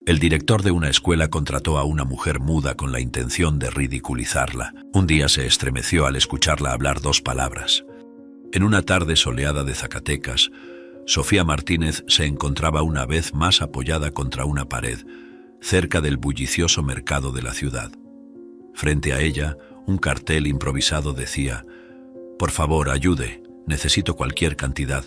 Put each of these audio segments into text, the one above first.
El director de una escuela contrató a una mujer muda con la intención de ridiculizarla. Un día se estremeció al escucharla hablar 2 palabras. En una tarde soleada de Zacatecas, Sofía Martínez se encontraba una vez más apoyada contra una pared, cerca del bullicioso mercado de la ciudad. Frente a ella, un cartel improvisado decía: «Por favor, ayude, necesito cualquier cantidad».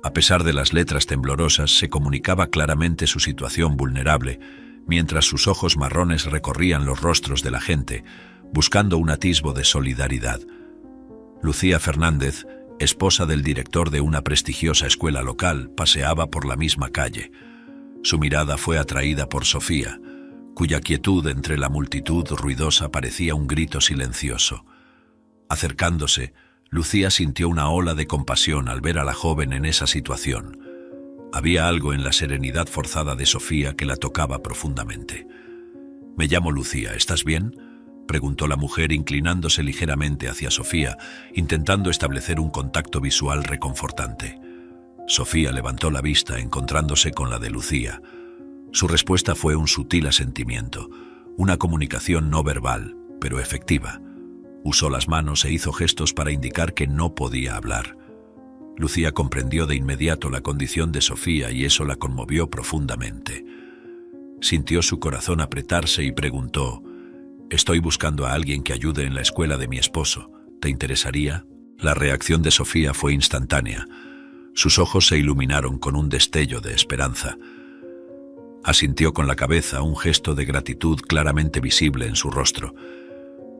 A pesar de las letras temblorosas, se comunicaba claramente su situación vulnerable, mientras sus ojos marrones recorrían los rostros de la gente, buscando un atisbo de solidaridad. Lucía Fernández, esposa del director de una prestigiosa escuela local, paseaba por la misma calle. Su mirada fue atraída por Sofía, cuya quietud entre la multitud ruidosa parecía un grito silencioso. Acercándose, Lucía sintió una ola de compasión al ver a la joven en esa situación. Había algo en la serenidad forzada de Sofía que la tocaba profundamente. «Me llamo Lucía, ¿estás bien?», preguntó la mujer inclinándose ligeramente hacia Sofía, intentando establecer un contacto visual reconfortante. Sofía levantó la vista encontrándose con la de Lucía. Su respuesta fue un sutil asentimiento, una comunicación no verbal, pero efectiva. Usó las manos e hizo gestos para indicar que no podía hablar. Lucía comprendió de inmediato la condición de Sofía y eso la conmovió profundamente. Sintió su corazón apretarse y preguntó: «Estoy buscando a alguien que ayude en la escuela de mi esposo. ¿Te interesaría?». La reacción de Sofía fue instantánea. Sus ojos se iluminaron con un destello de esperanza. Asintió con la cabeza, un gesto de gratitud claramente visible en su rostro.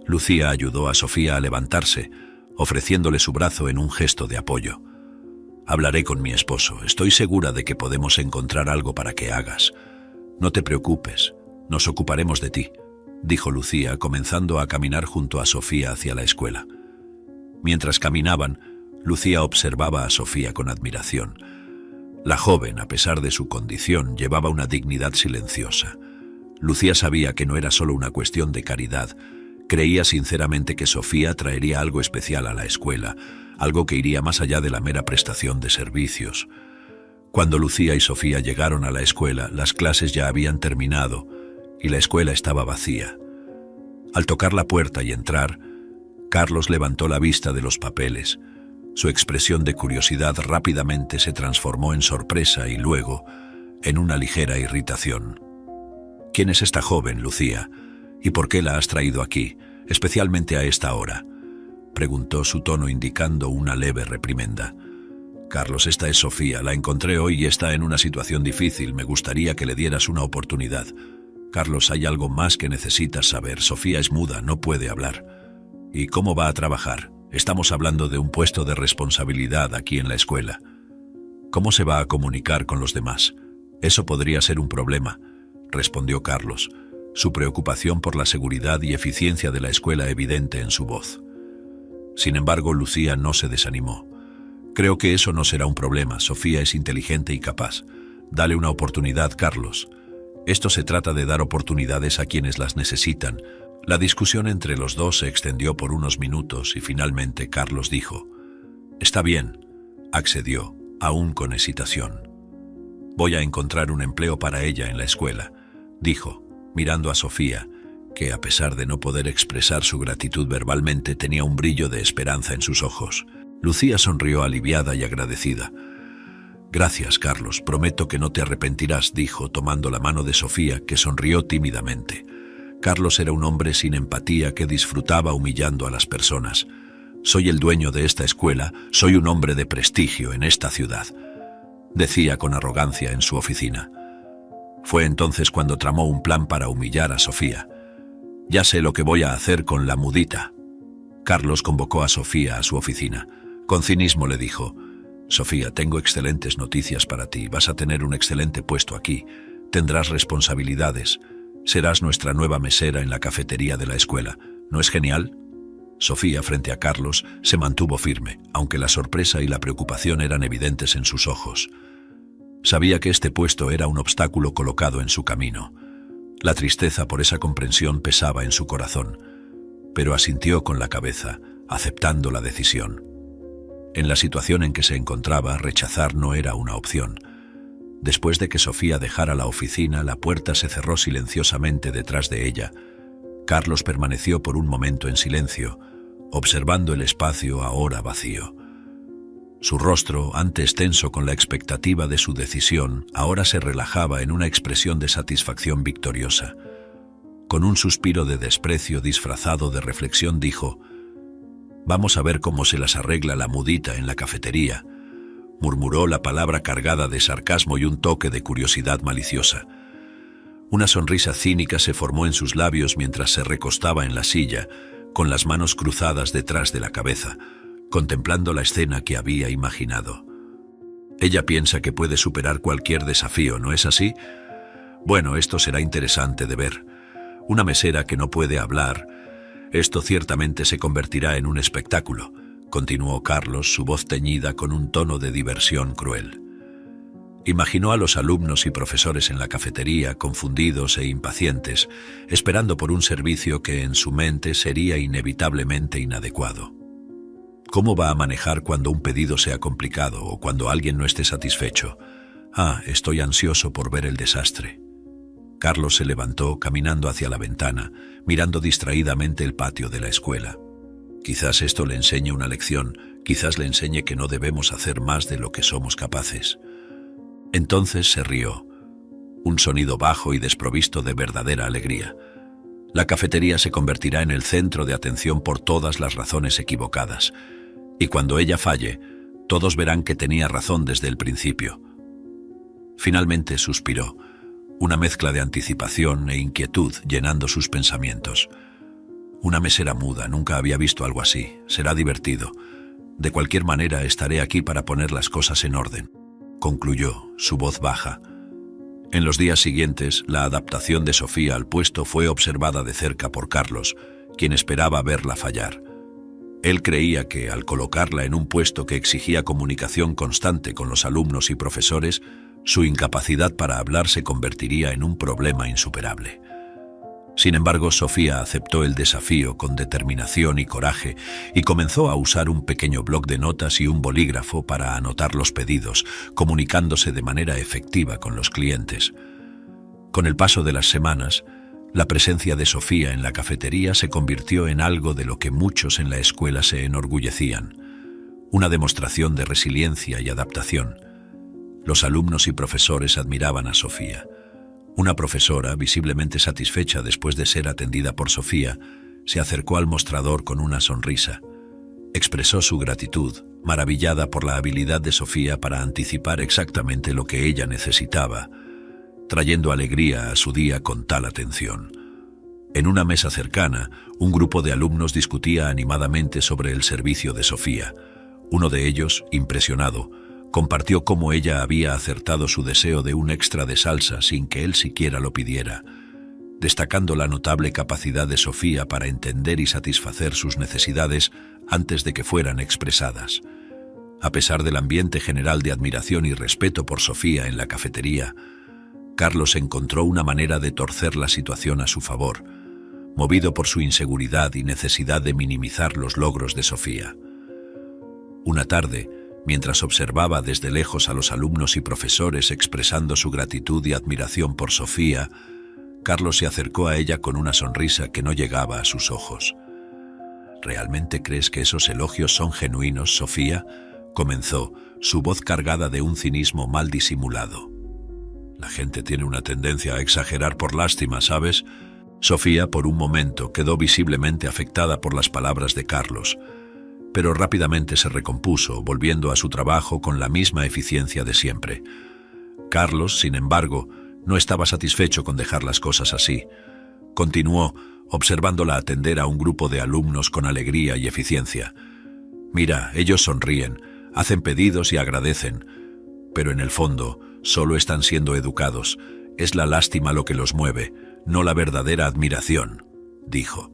Lucía ayudó a Sofía a levantarse, ofreciéndole su brazo en un gesto de apoyo. «Hablaré con mi esposo. Estoy segura de que podemos encontrar algo para que hagas. No te preocupes, nos ocuparemos de ti», dijo Lucía, comenzando a caminar junto a Sofía hacia la escuela. Mientras caminaban, Lucía observaba a Sofía con admiración. La joven, a pesar de su condición, llevaba una dignidad silenciosa. Lucía sabía que no era solo una cuestión de caridad. Creía sinceramente que Sofía traería algo especial a la escuela, algo que iría más allá de la mera prestación de servicios. Cuando Lucía y Sofía llegaron a la escuela, las clases ya habían terminado y la escuela estaba vacía. Al tocar la puerta y entrar, Carlos levantó la vista de los papeles. Su expresión de curiosidad rápidamente se transformó en sorpresa y luego en una ligera irritación. «¿Quién es esta joven, Lucía? ¿Y por qué la has traído aquí, especialmente a esta hora?», preguntó, su tono indicando una leve reprimenda. «Carlos, esta es Sofía. La encontré hoy y está en una situación difícil. Me gustaría que le dieras una oportunidad». «Carlos, hay algo más que necesitas saber. Sofía es muda, no puede hablar». «¿Y cómo va a trabajar? Estamos hablando de un puesto de responsabilidad aquí en la escuela». «¿Cómo se va a comunicar con los demás? Eso podría ser un problema», respondió Carlos, su preocupación por la seguridad y eficiencia de la escuela evidente en su voz. Sin embargo, Lucía no se desanimó. «Creo que eso no será un problema. Sofía es inteligente y capaz. Dale una oportunidad, Carlos. Esto se trata de dar oportunidades a quienes las necesitan». La discusión entre los dos se extendió por unos minutos y finalmente Carlos dijo: «Está bien», accedió, aún con hesitación. «Voy a encontrar un empleo para ella en la escuela», dijo, mirando a Sofía, que a pesar de no poder expresar su gratitud verbalmente, tenía un brillo de esperanza en sus ojos. Lucía sonrió aliviada y agradecida. «Gracias, Carlos, prometo que no te arrepentirás», dijo, tomando la mano de Sofía, que sonrió tímidamente. Carlos era un hombre sin empatía que disfrutaba humillando a las personas. «Soy el dueño de esta escuela, soy un hombre de prestigio en esta ciudad», decía con arrogancia en su oficina. Fue entonces cuando tramó un plan para humillar a Sofía. «Ya sé lo que voy a hacer con la mudita». Carlos convocó a Sofía a su oficina. Con cinismo le dijo: «Sofía, tengo excelentes noticias para ti. Vas a tener un excelente puesto aquí. Tendrás responsabilidades. Serás nuestra nueva mesera en la cafetería de la escuela. ¿No es genial?». Sofía, frente a Carlos, se mantuvo firme, aunque la sorpresa y la preocupación eran evidentes en sus ojos. Sabía que este puesto era un obstáculo colocado en su camino. La tristeza por esa comprensión pesaba en su corazón, pero asintió con la cabeza, aceptando la decisión. En la situación en que se encontraba, rechazar no era una opción. Después de que Sofía dejara la oficina, la puerta se cerró silenciosamente detrás de ella. Carlos permaneció por un momento en silencio, observando el espacio ahora vacío. Su rostro, antes tenso con la expectativa de su decisión, ahora se relajaba en una expresión de satisfacción victoriosa. Con un suspiro de desprecio disfrazado de reflexión dijo: «Vamos a ver cómo se las arregla la mudita en la cafetería», murmuró la palabra cargada de sarcasmo y un toque de curiosidad maliciosa. Una sonrisa cínica se formó en sus labios mientras se recostaba en la silla, con las manos cruzadas detrás de la cabeza, contemplando la escena que había imaginado. Ella piensa que puede superar cualquier desafío, ¿no es así? Bueno, esto será interesante de ver. Una mesera que no puede hablar. Esto ciertamente se convertirá en un espectáculo, continuó Carlos, su voz teñida con un tono de diversión cruel. Imaginó a los alumnos y profesores en la cafetería, confundidos e impacientes, esperando por un servicio que en su mente sería inevitablemente inadecuado. ¿Cómo va a manejar cuando un pedido sea complicado o cuando alguien no esté satisfecho? Estoy ansioso por ver el desastre. Carlos se levantó, caminando hacia la ventana, mirando distraídamente el patio de la escuela. Quizás esto le enseñe una lección, quizás le enseñe que no debemos hacer más de lo que somos capaces. Entonces se rió, un sonido bajo y desprovisto de verdadera alegría. La cafetería se convertirá en el centro de atención por todas las razones equivocadas, y cuando ella falle, todos verán que tenía razón desde el principio. Finalmente suspiró, una mezcla de anticipación e inquietud llenando sus pensamientos. Una mesera muda, nunca había visto algo así. Será divertido. De cualquier manera, estaré aquí para poner las cosas en orden, concluyó, su voz baja. En los días siguientes, la adaptación de Sofía al puesto fue observada de cerca por Carlos, quien esperaba verla fallar. Él creía que, al colocarla en un puesto que exigía comunicación constante con los alumnos y profesores, su incapacidad para hablar se convertiría en un problema insuperable. Sin embargo, Sofía aceptó el desafío con determinación y coraje y comenzó a usar un pequeño bloc de notas y un bolígrafo para anotar los pedidos, comunicándose de manera efectiva con los clientes. Con el paso de las semanas, la presencia de Sofía en la cafetería se convirtió en algo de lo que muchos en la escuela se enorgullecían, una demostración de resiliencia y adaptación. Los alumnos y profesores admiraban a Sofía. Una profesora, visiblemente satisfecha después de ser atendida por Sofía, se acercó al mostrador con una sonrisa. Expresó su gratitud, maravillada por la habilidad de Sofía para anticipar exactamente lo que ella necesitaba, trayendo alegría a su día con tal atención. En una mesa cercana, un grupo de alumnos discutía animadamente sobre el servicio de Sofía. Uno de ellos, impresionado, compartió cómo ella había acertado su deseo de un extra de salsa sin que él siquiera lo pidiera, destacando la notable capacidad de Sofía para entender y satisfacer sus necesidades antes de que fueran expresadas. A pesar del ambiente general de admiración y respeto por Sofía en la cafetería, Carlos encontró una manera de torcer la situación a su favor, movido por su inseguridad y necesidad de minimizar los logros de Sofía. Una tarde, mientras observaba desde lejos a los alumnos y profesores expresando su gratitud y admiración por Sofía, Carlos se acercó a ella con una sonrisa que no llegaba a sus ojos. ¿Realmente crees que esos elogios son genuinos, Sofía?, comenzó, su voz cargada de un cinismo mal disimulado. La gente tiene una tendencia a exagerar por lástima, ¿sabes? Sofía, por un momento, quedó visiblemente afectada por las palabras de Carlos, pero rápidamente se recompuso, volviendo a su trabajo con la misma eficiencia de siempre. Carlos, sin embargo, no estaba satisfecho con dejar las cosas así. Continuó, observándola atender a un grupo de alumnos con alegría y eficiencia. Mira, ellos sonríen, hacen pedidos y agradecen, pero en el fondo solo están siendo educados. Es la lástima lo que los mueve, no la verdadera admiración, dijo.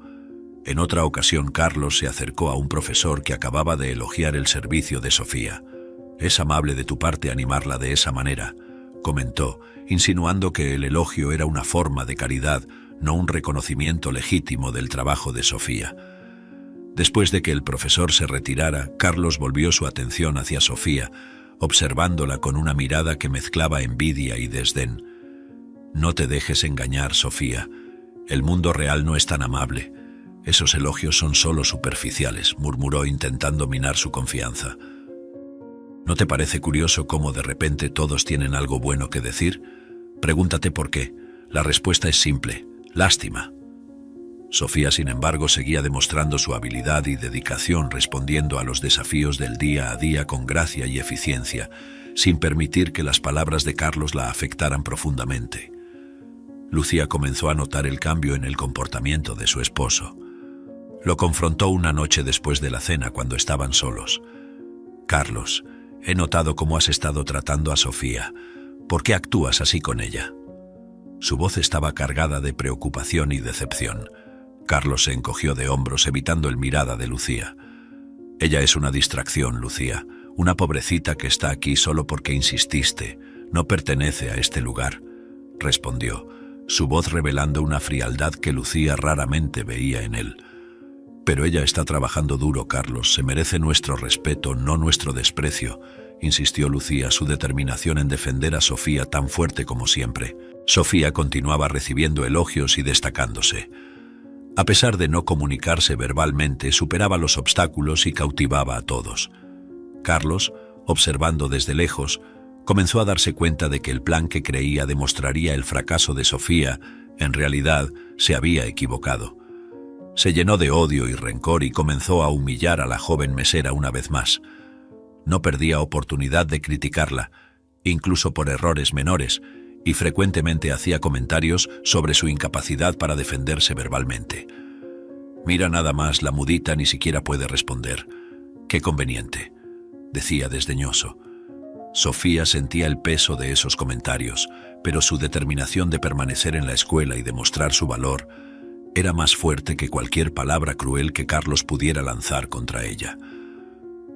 En otra ocasión, Carlos se acercó a un profesor que acababa de elogiar el servicio de Sofía. «Es amable de tu parte animarla de esa manera», comentó, insinuando que el elogio era una forma de caridad, no un reconocimiento legítimo del trabajo de Sofía. Después de que el profesor se retirara, Carlos volvió su atención hacia Sofía, observándola con una mirada que mezclaba envidia y desdén. «No te dejes engañar, Sofía. El mundo real no es tan amable. Esos elogios son solo superficiales», murmuró intentando minar su confianza. «¿No te parece curioso cómo de repente todos tienen algo bueno que decir? Pregúntate por qué. La respuesta es simple: lástima». Sofía, sin embargo, seguía demostrando su habilidad y dedicación, respondiendo a los desafíos del día a día con gracia y eficiencia, sin permitir que las palabras de Carlos la afectaran profundamente. Lucía comenzó a notar el cambio en el comportamiento de su esposo. Lo confrontó una noche después de la cena cuando estaban solos. «Carlos, he notado cómo has estado tratando a Sofía. ¿Por qué actúas así con ella?». Su voz estaba cargada de preocupación y decepción. Carlos se encogió de hombros, evitando el mirada de Lucía. «Ella es una distracción, Lucía. Una pobrecita que está aquí solo porque insististe. No pertenece a este lugar», respondió, su voz revelando una frialdad que Lucía raramente veía en él. «Pero ella está trabajando duro, Carlos. Se merece nuestro respeto, no nuestro desprecio», insistió Lucía, su determinación en defender a Sofía tan fuerte como siempre. Sofía continuaba recibiendo elogios y destacándose. A pesar de no comunicarse verbalmente, superaba los obstáculos y cautivaba a todos. Carlos, observando desde lejos, comenzó a darse cuenta de que el plan que creía demostraría el fracaso de Sofía, en realidad, se había equivocado. Se llenó de odio y rencor y comenzó a humillar a la joven mesera una vez más. No perdía oportunidad de criticarla, incluso por errores menores, y frecuentemente hacía comentarios sobre su incapacidad para defenderse verbalmente. «Mira nada más, la mudita ni siquiera puede responder. Qué conveniente», decía desdeñoso. Sofía sentía el peso de esos comentarios, pero su determinación de permanecer en la escuela y demostrar su valor era más fuerte que cualquier palabra cruel que Carlos pudiera lanzar contra ella.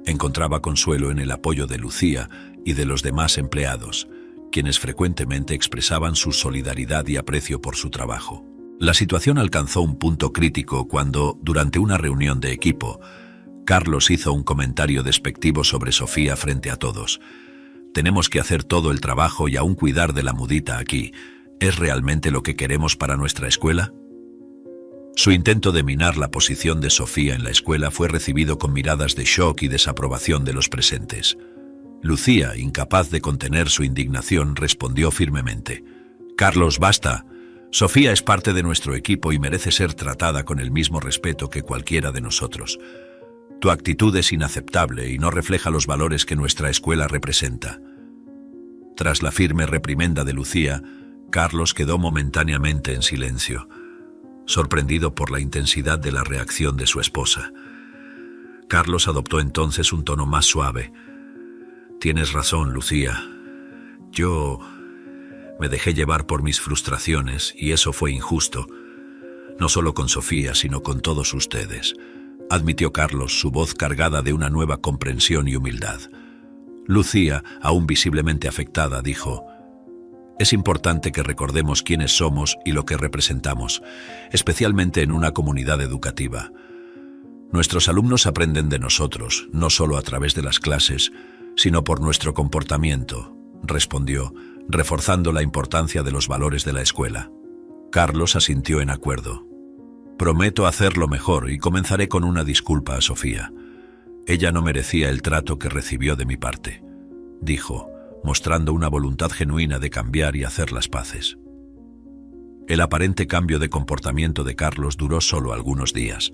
Encontraba consuelo en el apoyo de Lucía y de los demás empleados, quienes frecuentemente expresaban su solidaridad y aprecio por su trabajo. La situación alcanzó un punto crítico cuando, durante una reunión de equipo, Carlos hizo un comentario despectivo sobre Sofía frente a todos. «Tenemos que hacer todo el trabajo y aún cuidar de la mudita aquí. ¿Es realmente lo que queremos para nuestra escuela?». Su intento de minar la posición de Sofía en la escuela fue recibido con miradas de shock y desaprobación de los presentes. Lucía, incapaz de contener su indignación, respondió firmemente: «Carlos, basta. Sofía es parte de nuestro equipo y merece ser tratada con el mismo respeto que cualquiera de nosotros. Tu actitud es inaceptable y no refleja los valores que nuestra escuela representa». Tras la firme reprimenda de Lucía, Carlos quedó momentáneamente en silencio, sorprendido por la intensidad de la reacción de su esposa. Carlos adoptó entonces un tono más suave. «Tienes razón, Lucía. Yo me dejé llevar por mis frustraciones y eso fue injusto, no solo con Sofía, sino con todos ustedes», admitió Carlos, su voz cargada de una nueva comprensión y humildad. Lucía, aún visiblemente afectada, dijo: «Es importante que recordemos quiénes somos y lo que representamos, especialmente en una comunidad educativa. Nuestros alumnos aprenden de nosotros, no solo a través de las clases, sino por nuestro comportamiento», respondió, reforzando la importancia de los valores de la escuela. Carlos asintió en acuerdo. «Prometo hacerlo mejor y comenzaré con una disculpa a Sofía. Ella no merecía el trato que recibió de mi parte», dijo, mostrando una voluntad genuina de cambiar y hacer las paces. El aparente cambio de comportamiento de Carlos duró solo algunos días.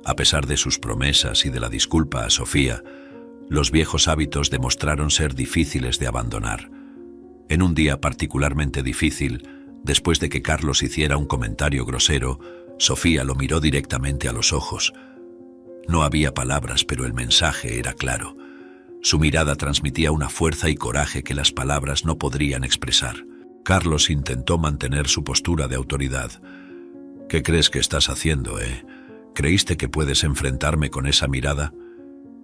A pesar de sus promesas y de la disculpa a Sofía, los viejos hábitos demostraron ser difíciles de abandonar. En un día particularmente difícil, después de que Carlos hiciera un comentario grosero, Sofía lo miró directamente a los ojos. No había palabras, pero el mensaje era claro. Su mirada transmitía una fuerza y coraje que las palabras no podrían expresar. Carlos intentó mantener su postura de autoridad. «¿Qué crees que estás haciendo, ¿Creíste que puedes enfrentarme con esa mirada?».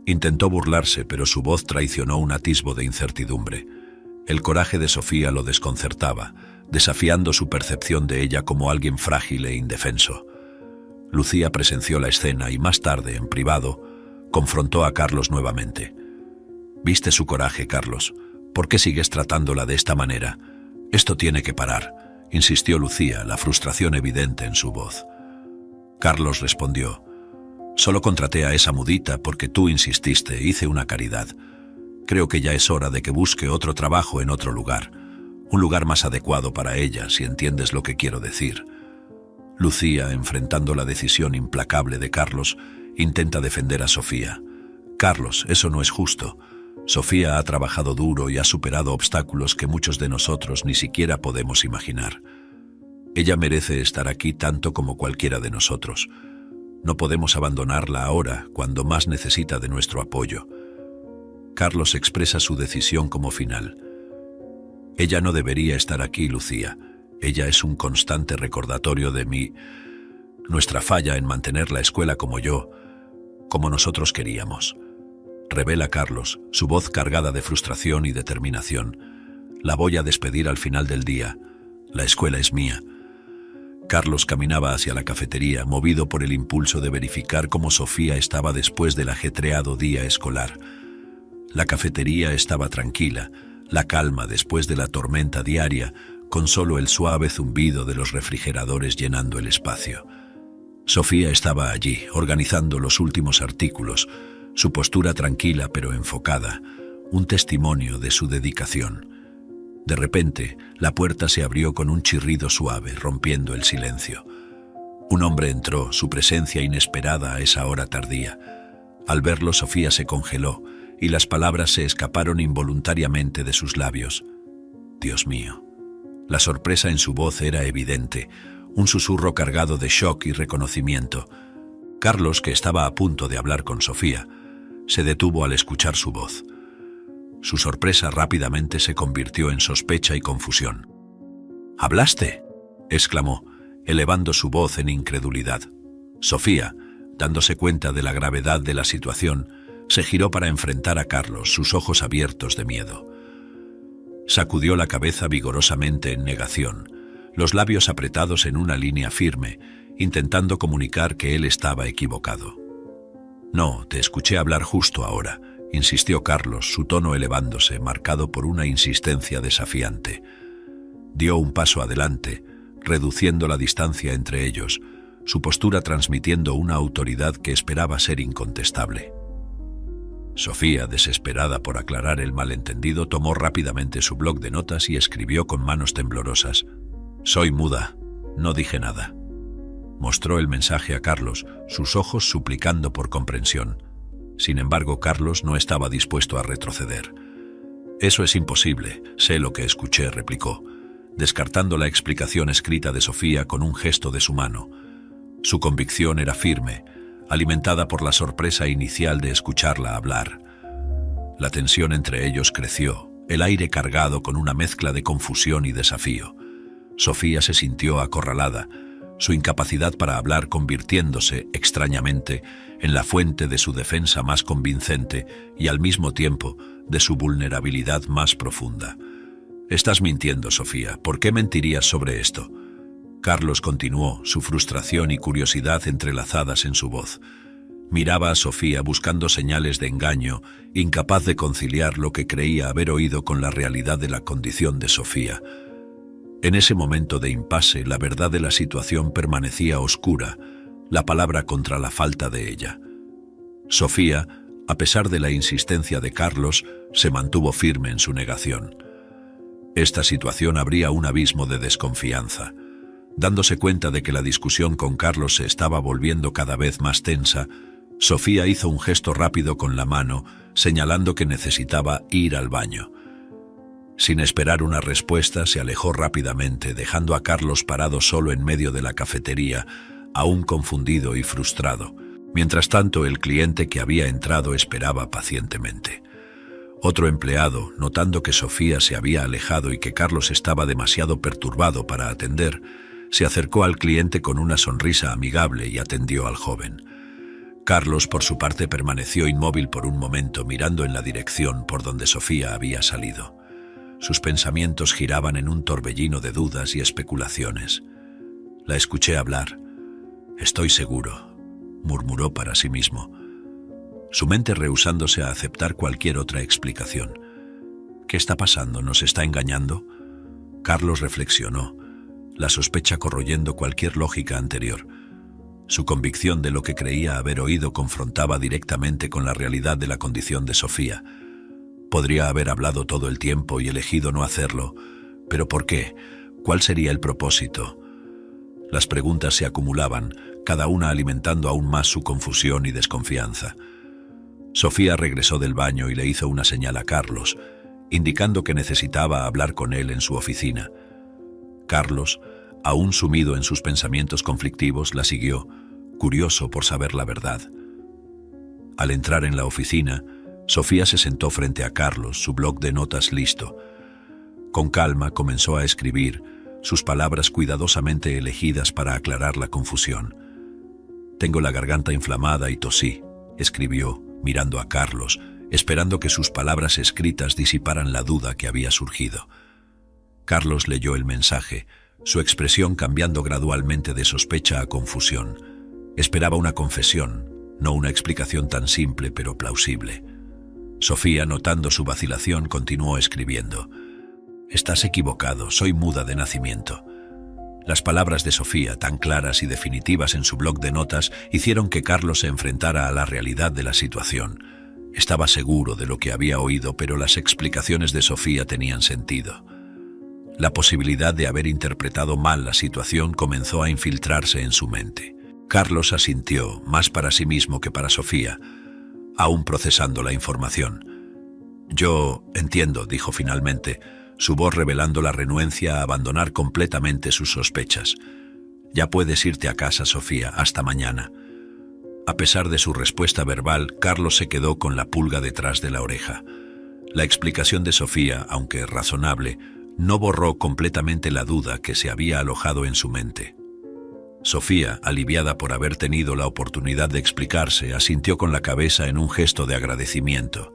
Intentó burlarse, pero su voz traicionó un atisbo de incertidumbre. El coraje de Sofía lo desconcertaba, desafiando su percepción de ella como alguien frágil e indefenso. Lucía presenció la escena y más tarde, en privado, confrontó a Carlos nuevamente. Viste su coraje, Carlos. ¿Por qué sigues tratándola de esta manera? Esto tiene que parar, insistió Lucía, la frustración evidente en su voz. Carlos respondió: solo contraté a esa mudita porque tú insististe, hice una caridad. Creo que ya es hora de que busque otro trabajo en otro lugar, un lugar más adecuado para ella, si entiendes lo que quiero decir. Lucía, enfrentando la decisión implacable de Carlos, intenta defender a Sofía. Carlos, eso no es justo. Sofía ha trabajado duro y ha superado obstáculos que muchos de nosotros ni siquiera podemos imaginar. Ella merece estar aquí tanto como cualquiera de nosotros. No podemos abandonarla ahora, cuando más necesita de nuestro apoyo. Carlos expresa su decisión como final. Ella no debería estar aquí, Lucía. Ella es un constante recordatorio de nuestra falla en mantener la escuela como nosotros queríamos. Revela Carlos, su voz cargada de frustración y determinación. La voy a despedir al final del día. La escuela es mía. Carlos caminaba hacia la cafetería, movido por el impulso de verificar cómo Sofía estaba después del ajetreado día escolar. La cafetería estaba tranquila, la calma después de la tormenta diaria, con solo el suave zumbido de los refrigeradores llenando el espacio. Sofía estaba allí, organizando los últimos artículos, su postura tranquila pero enfocada, un testimonio de su dedicación. De repente, la puerta se abrió con un chirrido suave, rompiendo el silencio. Un hombre entró, su presencia inesperada a esa hora tardía. Al verlo, Sofía se congeló, y las palabras se escaparon involuntariamente de sus labios. Dios mío. La sorpresa en su voz era evidente, un susurro cargado de shock y reconocimiento. Carlos, que estaba a punto de hablar con Sofía, se detuvo al escuchar su voz. Su sorpresa rápidamente se convirtió en sospecha y confusión. «¿Hablaste?», exclamó, elevando su voz en incredulidad. Sofía, dándose cuenta de la gravedad de la situación, se giró para enfrentar a Carlos, sus ojos abiertos de miedo. Sacudió la cabeza vigorosamente en negación, los labios apretados en una línea firme, intentando comunicar que él estaba equivocado. «No, te escuché hablar justo ahora», insistió Carlos, su tono elevándose, marcado por una insistencia desafiante. Dio un paso adelante, reduciendo la distancia entre ellos, su postura transmitiendo una autoridad que esperaba ser incontestable. Sofía, desesperada por aclarar el malentendido, tomó rápidamente su bloc de notas y escribió con manos temblorosas: «Soy muda, no dije nada». Mostró el mensaje a Carlos, sus ojos suplicando por comprensión. Sin embargo, Carlos no estaba dispuesto a retroceder. «Eso es imposible, sé lo que escuché», replicó, descartando la explicación escrita de Sofía con un gesto de su mano. Su convicción era firme, alimentada por la sorpresa inicial de escucharla hablar. La tensión entre ellos creció, el aire cargado con una mezcla de confusión y desafío. Sofía se sintió acorralada, su incapacidad para hablar convirtiéndose, extrañamente, en la fuente de su defensa más convincente y al mismo tiempo de su vulnerabilidad más profunda. «Estás mintiendo, Sofía. ¿Por qué mentirías sobre esto?». Carlos continuó, su frustración y curiosidad entrelazadas en su voz. Miraba a Sofía buscando señales de engaño, incapaz de conciliar lo que creía haber oído con la realidad de la condición de Sofía. En ese momento de impasse, la verdad de la situación permanecía oscura, la palabra contra la falta de ella. Sofía, a pesar de la insistencia de Carlos, se mantuvo firme en su negación. Esta situación abría un abismo de desconfianza. Dándose cuenta de que la discusión con Carlos se estaba volviendo cada vez más tensa, Sofía hizo un gesto rápido con la mano, señalando que necesitaba ir al baño. Sin esperar una respuesta, se alejó rápidamente, dejando a Carlos parado solo en medio de la cafetería, aún confundido y frustrado. Mientras tanto, el cliente que había entrado esperaba pacientemente. Otro empleado, notando que Sofía se había alejado y que Carlos estaba demasiado perturbado para atender, se acercó al cliente con una sonrisa amigable y atendió al joven. Carlos, por su parte, permaneció inmóvil por un momento, mirando en la dirección por donde Sofía había salido. Sus pensamientos giraban en un torbellino de dudas y especulaciones. La escuché hablar. «Estoy seguro», murmuró para sí mismo. su mente rehusándose a aceptar cualquier otra explicación. ¿Qué está pasando? ¿Nos está engañando? Carlos reflexionó, la sospecha corroyendo cualquier lógica anterior. Su convicción de lo que creía haber oído confrontaba directamente con la realidad de la condición de Sofía. Podría haber hablado todo el tiempo y elegido no hacerlo, pero ¿por qué? ¿Cuál sería el propósito? Las preguntas se acumulaban, cada una alimentando aún más su confusión y desconfianza. Sofía regresó del baño y le hizo una señal a Carlos, indicando que necesitaba hablar con él en su oficina. Carlos, aún sumido en sus pensamientos conflictivos, la siguió, curioso por saber la verdad. Al entrar en la oficina, Sofía se sentó frente a Carlos, su bloc de notas listo. Con calma comenzó a escribir, sus palabras cuidadosamente elegidas para aclarar la confusión. «Tengo la garganta inflamada y tosí», escribió, mirando a Carlos, esperando que sus palabras escritas disiparan la duda que había surgido. Carlos leyó el mensaje, su expresión cambiando gradualmente de sospecha a confusión. Esperaba una confesión, no una explicación tan simple pero plausible. Sofía, notando su vacilación, continuó escribiendo. «Estás equivocado, soy muda de nacimiento». Las palabras de Sofía, tan claras y definitivas en su bloc de notas, hicieron que Carlos se enfrentara a la realidad de la situación. Estaba seguro de lo que había oído, pero las explicaciones de Sofía tenían sentido. La posibilidad de haber interpretado mal la situación comenzó a infiltrarse en su mente. Carlos asintió, más para sí mismo que para Sofía, aún procesando la información. «Yo entiendo», dijo finalmente, su voz revelando la renuencia a abandonar completamente sus sospechas. «Ya puedes irte a casa, Sofía, hasta mañana». A pesar de su respuesta verbal, Carlos se quedó con la pulga detrás de la oreja. La explicación de Sofía, aunque razonable, no borró completamente la duda que se había alojado en su mente. Sofía, aliviada por haber tenido la oportunidad de explicarse, asintió con la cabeza en un gesto de agradecimiento,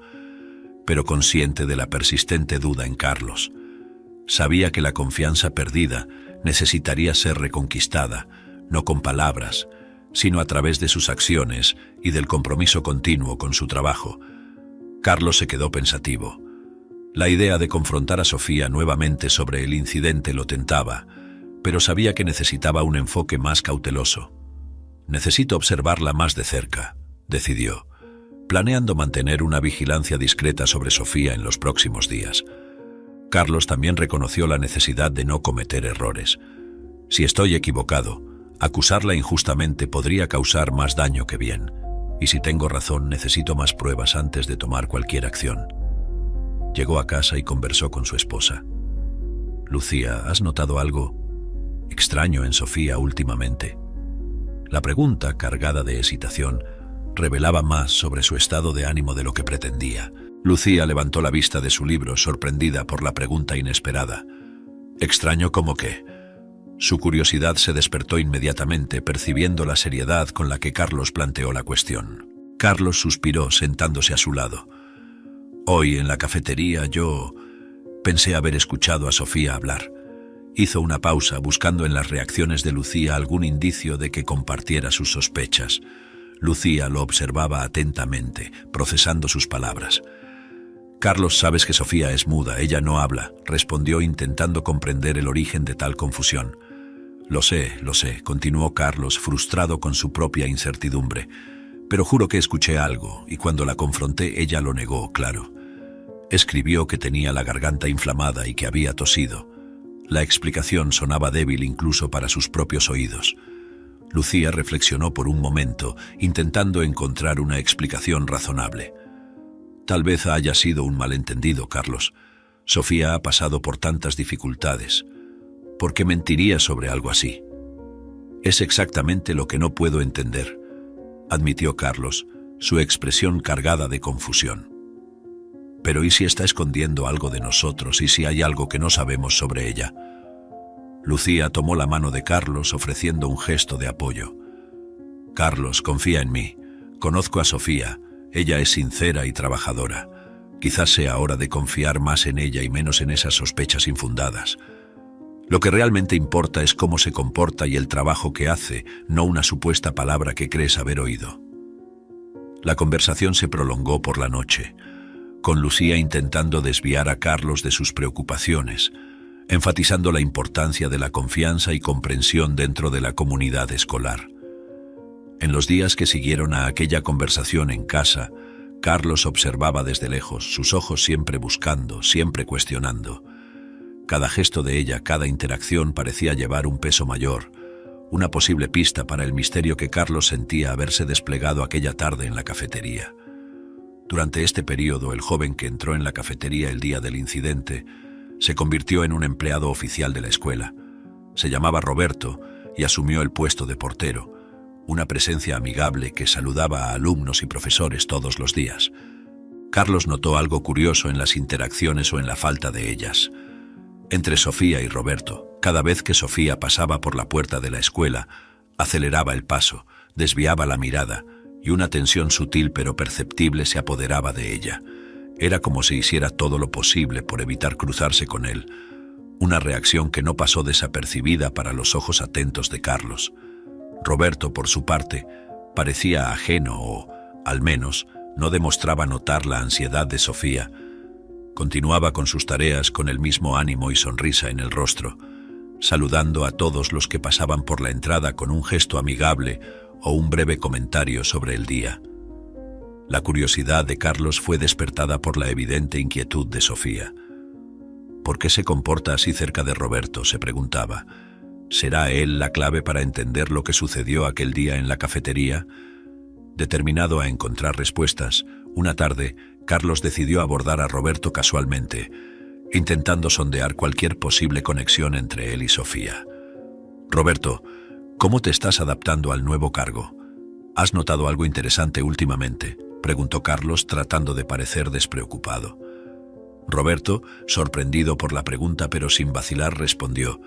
pero consciente de la persistente duda en Carlos. Sabía que la confianza perdida necesitaría ser reconquistada, no con palabras, sino a través de sus acciones y del compromiso continuo con su trabajo. Carlos se quedó pensativo. La idea de confrontar a Sofía nuevamente sobre el incidente lo tentaba, pero sabía que necesitaba un enfoque más cauteloso. «Necesito observarla más de cerca», decidió, planeando mantener una vigilancia discreta sobre Sofía en los próximos días. Carlos también reconoció la necesidad de no cometer errores. «Si estoy equivocado, acusarla injustamente podría causar más daño que bien, y si tengo razón necesito más pruebas antes de tomar cualquier acción». Llegó a casa y conversó con su esposa. «Lucía, ¿has notado algo extraño en Sofía últimamente?» La pregunta, cargada de hesitación, revelaba más sobre su estado de ánimo de lo que pretendía. Lucía levantó la vista de su libro, sorprendida por la pregunta inesperada. «¿Extraño cómo qué?». Su curiosidad se despertó inmediatamente, percibiendo la seriedad con la que Carlos planteó la cuestión. Carlos suspiró, sentándose a su lado. «Hoy en la cafetería yo pensé haber escuchado a Sofía hablar». Hizo una pausa, buscando en las reacciones de Lucía algún indicio de que compartiera sus sospechas. Lucía lo observaba atentamente, procesando sus palabras. «Carlos, sabes que Sofía es muda, ella no habla», respondió intentando comprender el origen de tal confusión. Lo sé», continuó Carlos, frustrado con su propia incertidumbre. «Pero juro que escuché algo, y cuando la confronté ella lo negó, claro. Escribió que tenía la garganta inflamada y que había tosido». La explicación sonaba débil incluso para sus propios oídos. Lucía reflexionó por un momento, intentando encontrar una explicación razonable. «Tal vez haya sido un malentendido, Carlos. Sofía ha pasado por tantas dificultades. ¿Por qué mentiría sobre algo así?» «Es exactamente lo que no puedo entender», admitió Carlos, su expresión cargada de confusión. «Pero ¿y si está escondiendo algo de nosotros y si hay algo que no sabemos sobre ella?» Lucía tomó la mano de Carlos, ofreciendo un gesto de apoyo. «Carlos, confía en mí. Conozco a Sofía. Ella es sincera y trabajadora. Quizás sea hora de confiar más en ella y menos en esas sospechas infundadas. Lo que realmente importa es cómo se comporta y el trabajo que hace, no una supuesta palabra que crees haber oído». La conversación se prolongó por la noche, con Lucía intentando desviar a Carlos de sus preocupaciones, enfatizando la importancia de la confianza y comprensión dentro de la comunidad escolar. En los días que siguieron a aquella conversación en casa, Carlos observaba desde lejos, sus ojos siempre buscando, siempre cuestionando. Cada gesto de ella, cada interacción parecía llevar un peso mayor, una posible pista para el misterio que Carlos sentía haberse desplegado aquella tarde en la cafetería. Durante este periodo, el joven que entró en la cafetería el día del incidente se convirtió en un empleado oficial de la escuela. Se llamaba Roberto y asumió el puesto de portero, una presencia amigable que saludaba a alumnos y profesores todos los días. Carlos notó algo curioso en las interacciones o en la falta de ellas. Entre Sofía y Roberto, cada vez que Sofía pasaba por la puerta de la escuela, aceleraba el paso, desviaba la mirada, y una tensión sutil pero perceptible se apoderaba de ella. Era como si hiciera todo lo posible por evitar cruzarse con él, una reacción que no pasó desapercibida para los ojos atentos de Carlos. Roberto, por su parte, parecía ajeno o, al menos, no demostraba notar la ansiedad de Sofía. Continuaba con sus tareas con el mismo ánimo y sonrisa en el rostro, saludando a todos los que pasaban por la entrada con un gesto amigable o un breve comentario sobre el día. La curiosidad de Carlos fue despertada por la evidente inquietud de Sofía. ¿Por qué se comporta así cerca de Roberto?, se preguntaba. ¿Será él la clave para entender lo que sucedió aquel día en la cafetería? Determinado a encontrar respuestas, una tarde, Carlos decidió abordar a Roberto casualmente, intentando sondear cualquier posible conexión entre él y Sofía. Roberto, ¿cómo te estás adaptando al nuevo cargo? ¿Has notado algo interesante últimamente?, preguntó Carlos, tratando de parecer despreocupado. Roberto, sorprendido por la pregunta pero sin vacilar, respondió: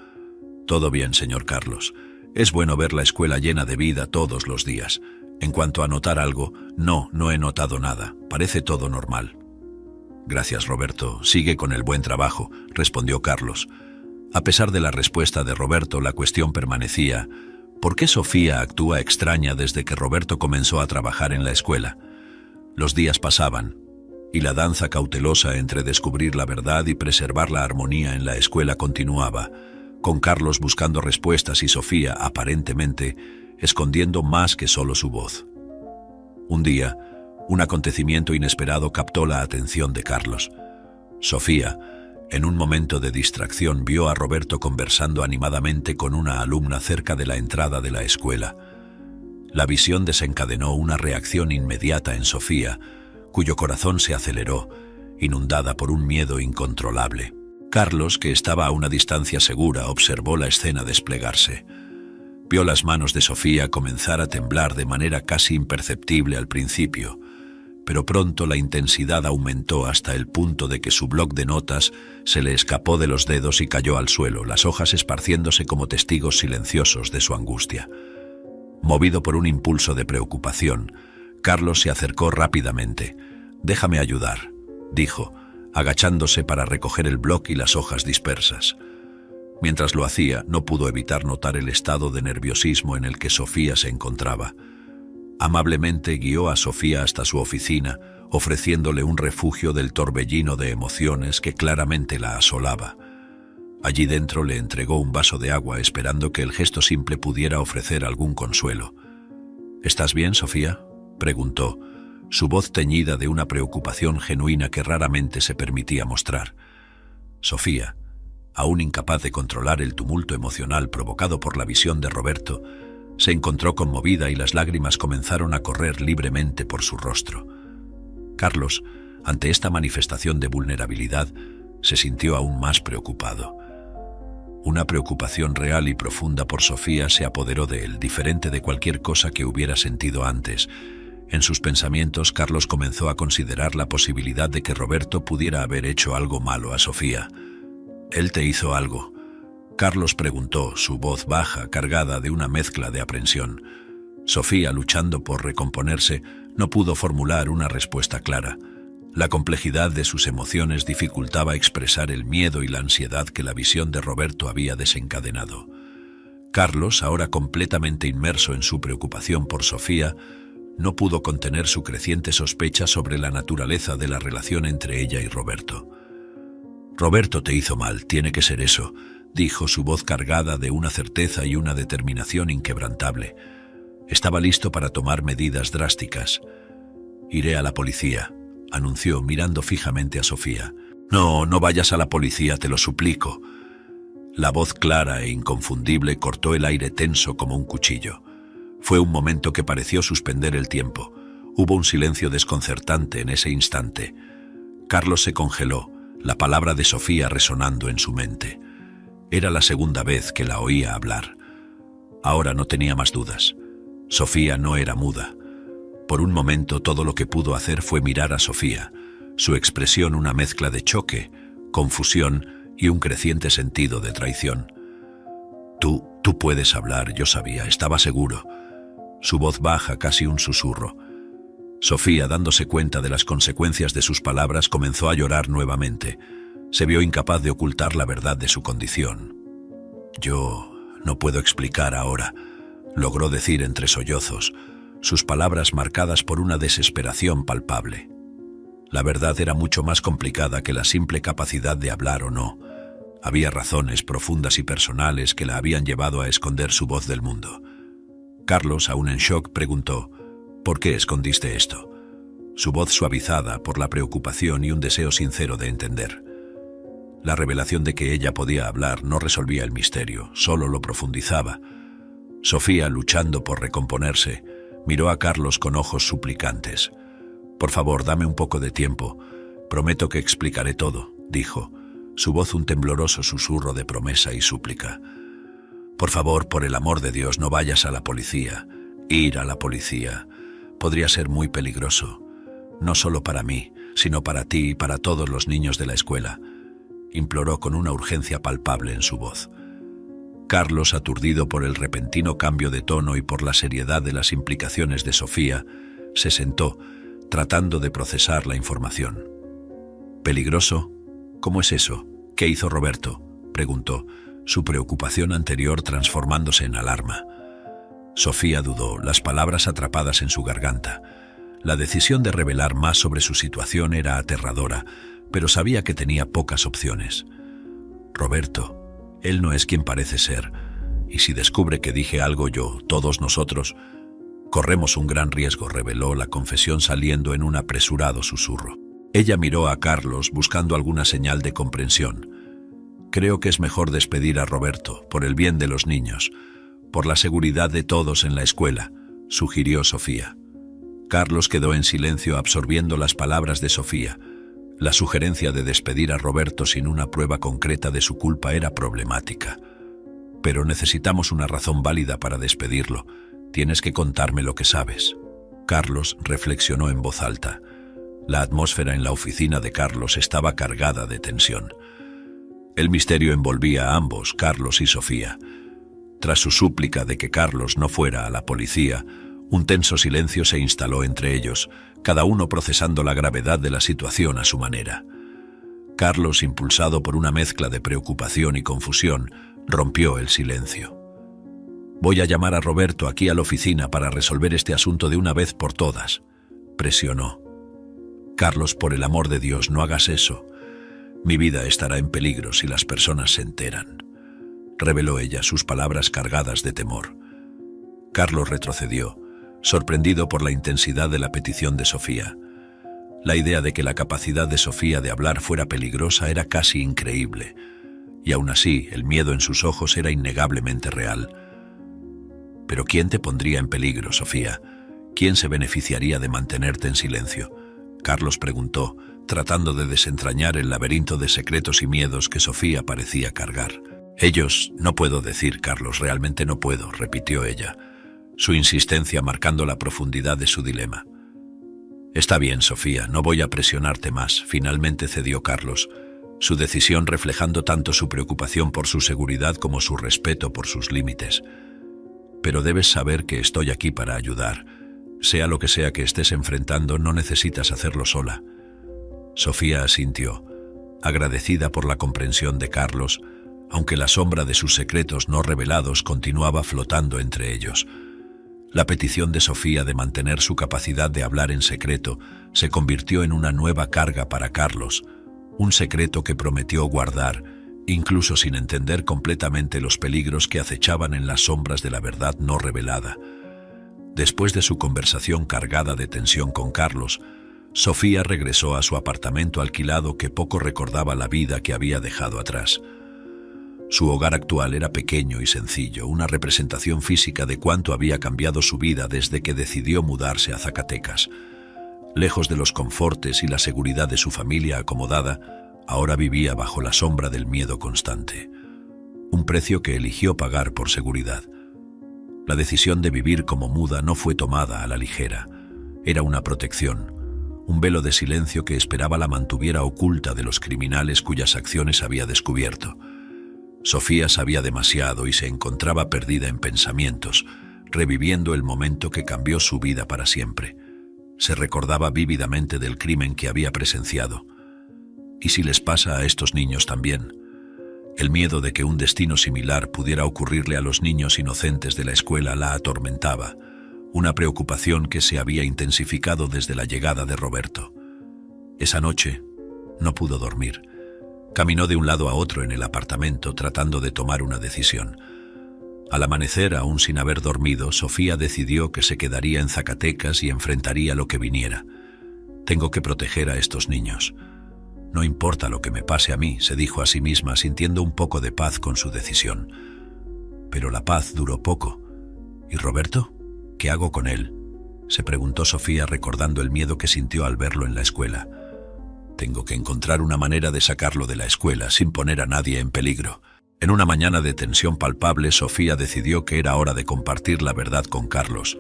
«Todo bien, señor Carlos. Es bueno ver la escuela llena de vida todos los días. En cuanto a notar algo, no he notado nada. Parece todo normal». «Gracias, Roberto. Sigue con el buen trabajo», respondió Carlos. A pesar de la respuesta de Roberto, la cuestión permanecía: ¿por qué Sofía actúa extraña desde que Roberto comenzó a trabajar en la escuela? Los días pasaban, y la danza cautelosa entre descubrir la verdad y preservar la armonía en la escuela continuaba, con Carlos buscando respuestas y Sofía, aparentemente, escondiendo más que solo su voz. Un día, un acontecimiento inesperado captó la atención de Carlos. Sofía, en un momento de distracción, vio a Roberto conversando animadamente con una alumna cerca de la entrada de la escuela. La visión desencadenó una reacción inmediata en Sofía, cuyo corazón se aceleró, inundada por un miedo incontrolable. Carlos, que estaba a una distancia segura, observó la escena desplegarse. Vio las manos de Sofía comenzar a temblar de manera casi imperceptible al principio, pero pronto la intensidad aumentó hasta el punto de que su bloc de notas se le escapó de los dedos y cayó al suelo, las hojas esparciéndose como testigos silenciosos de su angustia. Movido por un impulso de preocupación, Carlos se acercó rápidamente. «Déjame ayudar», dijo, agachándose para recoger el bloc y las hojas dispersas. Mientras lo hacía, no pudo evitar notar el estado de nerviosismo en el que Sofía se encontraba. Amablemente guió a Sofía hasta su oficina, ofreciéndole un refugio del torbellino de emociones que claramente la asolaba. Allí dentro le entregó un vaso de agua, esperando que el gesto simple pudiera ofrecer algún consuelo. «¿Estás bien, Sofía?», preguntó, su voz teñida de una preocupación genuina que raramente se permitía mostrar. Sofía, aún incapaz de controlar el tumulto emocional provocado por la visión de Roberto, se encontró conmovida y las lágrimas comenzaron a correr libremente por su rostro. Carlos, ante esta manifestación de vulnerabilidad, se sintió aún más preocupado. Una preocupación real y profunda por Sofía se apoderó de él, diferente de cualquier cosa que hubiera sentido antes. En sus pensamientos, Carlos comenzó a considerar la posibilidad de que Roberto pudiera haber hecho algo malo a Sofía. «¿Él te hizo algo?», Carlos preguntó, su voz baja, cargada de una mezcla de aprensión. Sofía, luchando por recomponerse, no pudo formular una respuesta clara. La complejidad de sus emociones dificultaba expresar el miedo y la ansiedad que la visión de Roberto había desencadenado. Carlos, ahora completamente inmerso en su preocupación por Sofía, no pudo contener su creciente sospecha sobre la naturaleza de la relación entre ella y Roberto. «Roberto te hizo mal, tiene que ser eso», dijo, su voz cargada de una certeza y una determinación inquebrantable. Estaba listo para tomar medidas drásticas. «Iré a la policía», anunció, mirando fijamente a Sofía. «No, no vayas a la policía, te lo suplico». La voz clara e inconfundible cortó el aire tenso como un cuchillo. Fue un momento que pareció suspender el tiempo. Hubo un silencio desconcertante en ese instante. Carlos se congeló, la palabra de Sofía resonando en su mente. Era la segunda vez que la oía hablar. Ahora no tenía más dudas. Sofía no era muda. Por un momento todo lo que pudo hacer fue mirar a Sofía, su expresión una mezcla de choque, confusión y un creciente sentido de traición. Tú puedes hablar, yo sabía, estaba seguro». Su voz baja, casi un susurro. Sofía, dándose cuenta de las consecuencias de sus palabras, comenzó a llorar nuevamente. Se vio incapaz de ocultar la verdad de su condición. «Yo no puedo explicar ahora», logró decir entre sollozos, sus palabras marcadas por una desesperación palpable. La verdad era mucho más complicada que la simple capacidad de hablar o no. Había razones profundas y personales que la habían llevado a esconder su voz del mundo. Carlos, aún en shock, preguntó: «¿Por qué escondiste esto?». Su voz suavizada por la preocupación y un deseo sincero de entender. La revelación de que ella podía hablar no resolvía el misterio, solo lo profundizaba. Sofía, luchando por recomponerse, miró a Carlos con ojos suplicantes. «Por favor, dame un poco de tiempo. Prometo que explicaré todo», dijo, su voz un tembloroso susurro de promesa y súplica. «Por favor, por el amor de Dios, no vayas a la policía. Ir a la policía podría ser muy peligroso, no solo para mí, sino para ti y para todos los niños de la escuela», imploró con una urgencia palpable en su voz. Carlos, aturdido por el repentino cambio de tono y por la seriedad de las implicaciones de Sofía, se sentó, tratando de procesar la información. «¿Peligroso? ¿Cómo es eso? ¿Qué hizo Roberto?», preguntó, su preocupación anterior transformándose en alarma. Sofía dudó, las palabras atrapadas en su garganta. La decisión de revelar más sobre su situación era aterradora, pero sabía que tenía pocas opciones. «Roberto, él no es quien parece ser, y si descubre que dije algo yo, todos nosotros, corremos un gran riesgo», reveló la confesión saliendo en un apresurado susurro. Ella miró a Carlos buscando alguna señal de comprensión. «Creo que es mejor despedir a Roberto, por el bien de los niños, por la seguridad de todos en la escuela», sugirió Sofía. Carlos quedó en silencio absorbiendo las palabras de Sofía. La sugerencia de despedir a Roberto sin una prueba concreta de su culpa era problemática. «Pero necesitamos una razón válida para despedirlo. Tienes que contarme lo que sabes». Carlos reflexionó en voz alta. La atmósfera en la oficina de Carlos estaba cargada de tensión. El misterio envolvía a ambos, Carlos y Sofía. Tras su súplica de que Carlos no fuera a la policía, un tenso silencio se instaló entre ellos, cada uno procesando la gravedad de la situación a su manera. Carlos, impulsado por una mezcla de preocupación y confusión, rompió el silencio. «Voy a llamar a Roberto aquí a la oficina para resolver este asunto de una vez por todas», presionó. «Carlos, por el amor de Dios, no hagas eso. Mi vida estará en peligro si las personas se enteran», reveló ella, sus palabras cargadas de temor. Carlos retrocedió, sorprendido por la intensidad de la petición de Sofía. La idea de que la capacidad de Sofía de hablar fuera peligrosa era casi increíble, y aún así el miedo en sus ojos era innegablemente real. «¿Pero quién te pondría en peligro, Sofía? ¿Quién se beneficiaría de mantenerte en silencio?», Carlos preguntó, tratando de desentrañar el laberinto de secretos y miedos que Sofía parecía cargar. «Ellos, no puedo decir, Carlos, realmente no puedo», repitió ella, su insistencia marcando la profundidad de su dilema. «Está bien, Sofía, no voy a presionarte más», finalmente cedió Carlos, su decisión reflejando tanto su preocupación por su seguridad como su respeto por sus límites. «Pero debes saber que estoy aquí para ayudar. Sea lo que sea que estés enfrentando, no necesitas hacerlo sola». Sofía asintió, agradecida por la comprensión de Carlos, aunque la sombra de sus secretos no revelados continuaba flotando entre ellos. La petición de Sofía de mantener su capacidad de hablar en secreto se convirtió en una nueva carga para Carlos, un secreto que prometió guardar, incluso sin entender completamente los peligros que acechaban en las sombras de la verdad no revelada. Después de su conversación cargada de tensión con Carlos, Sofía regresó a su apartamento alquilado que poco recordaba la vida que había dejado atrás. Su hogar actual era pequeño y sencillo, una representación física de cuánto había cambiado su vida desde que decidió mudarse a Zacatecas. Lejos de los confortes y la seguridad de su familia acomodada, ahora vivía bajo la sombra del miedo constante. Un precio que eligió pagar por seguridad. La decisión de vivir como muda no fue tomada a la ligera. Era una protección, un velo de silencio que esperaba la mantuviera oculta de los criminales cuyas acciones había descubierto. Sofía sabía demasiado y se encontraba perdida en pensamientos, reviviendo el momento que cambió su vida para siempre. Se recordaba vívidamente del crimen que había presenciado. ¿Y si les pasa a estos niños también? El miedo de que un destino similar pudiera ocurrirle a los niños inocentes de la escuela la atormentaba, una preocupación que se había intensificado desde la llegada de Roberto. Esa noche no pudo dormir. Caminó de un lado a otro en el apartamento tratando de tomar una decisión. Al amanecer, aún sin haber dormido, Sofía decidió que se quedaría en Zacatecas y enfrentaría lo que viniera. Tengo que proteger a estos niños. No importa lo que me pase a mí, se dijo a sí misma, sintiendo un poco de paz con su decisión. Pero la paz duró poco. ¿Y Roberto? ¿Qué hago con él?, se preguntó Sofía, recordando el miedo que sintió al verlo en la escuela. Tengo que encontrar una manera de sacarlo de la escuela sin poner a nadie en peligro. En una mañana de tensión palpable, Sofía decidió que era hora de compartir la verdad con Carlos.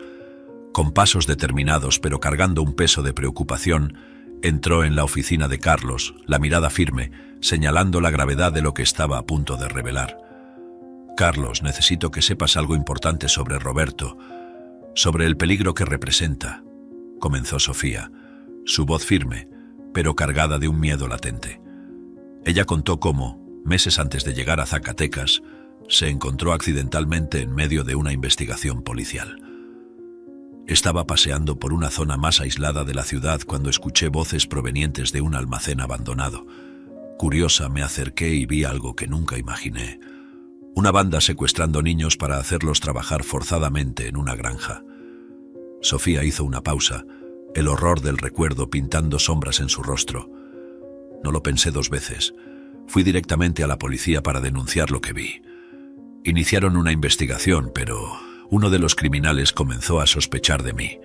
Con pasos determinados, pero cargando un peso de preocupación, entró en la oficina de Carlos, la mirada firme, señalando la gravedad de lo que estaba a punto de revelar. Carlos, necesito que sepas algo importante sobre Roberto, sobre el peligro que representa, comenzó Sofía, su voz firme, pero cargada de un miedo latente. Ella contó cómo, meses antes de llegar a Zacatecas, se encontró accidentalmente en medio de una investigación policial. Estaba paseando por una zona más aislada de la ciudad cuando escuché voces provenientes de un almacén abandonado. Curiosa, me acerqué y vi algo que nunca imaginé. Una banda secuestrando niños para hacerlos trabajar forzadamente en una granja. Sofía hizo una pausa, el horror del recuerdo pintando sombras en su rostro. No lo pensé dos veces. Fui directamente a la policía para denunciar lo que vi. Iniciaron una investigación, pero uno de los criminales comenzó a sospechar de mí.